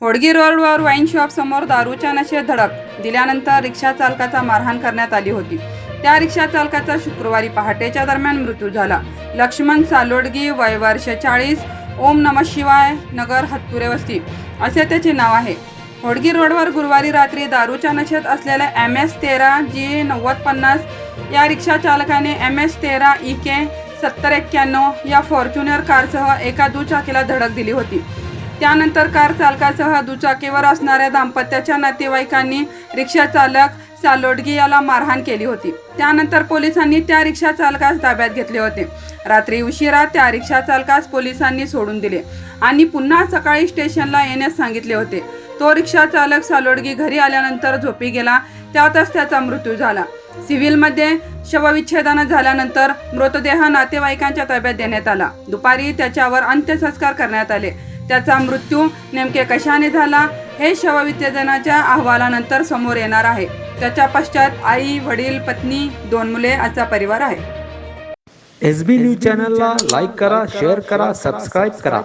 होडगी रोडवर wine shop समोर दारूच्या नशेत धडक दिल्यानंतर रिक्षा चालकाचा मारहाण करण्यात आली होती। त्या रिक्षा चालकाचा शुक्रवारी पहाटेच्या दरम्यान मृत्यू झाला। लक्ष्मण सालोडगी, वय वर्ष 40, ओम नमः शिवाय नगर, हत्तुरे वस्ती असे त्याचे नाव आहे। होडगी रोडवर गुरुवारी रात्री दारूच्या नशेत असलेल्या MS13G 9050 या रिक्षा चालकाने MS13 EK 7091 या फॉर्च्युनर कारसह एका दुचाकीला धडक दिली होती। त्यानंतर कार चालकासह दुचाकीवर असणाऱ्या दाम्पत्याच्या नातेवाईकांनी रिक्षा चालक सालोडगी याला मारहाण केली होती। त्यानंतर पोलिसांनी त्या रिक्षा चालकास ताब्यात घेतले होते। रात्री उशिरा त्या रिक्षा चालकास पोलिसांनी सोडून दिले आणि पुन्हा सकाळी स्टेशनला येण्यास सांगितले होते। तो रिक्षा चालक सालोडगी घरी आल्यानंतर झोपी गेला, त्यातच त्याचा मृत्यू झाला। सिव्हिलमध्ये शवविच्छेदन झाल्यानंतर मृतदेह नातेवाईकांच्या ताब्यात देण्यात आला। दुपारी त्याच्यावर अंत्यसंस्कार करण्यात आले। त्याचा मृत्यू नेमके कशाने झाला हे शवविच्छेदनाच्या अहवालानंतर समोर येणार आहे। त्याच्या पश्चात आई, वडील, पत्नी, 2 मुले असा परिवार आहे। SB न्यूज चॅनलला लाईक करा, शेअर करा, सबस्क्राईब करा।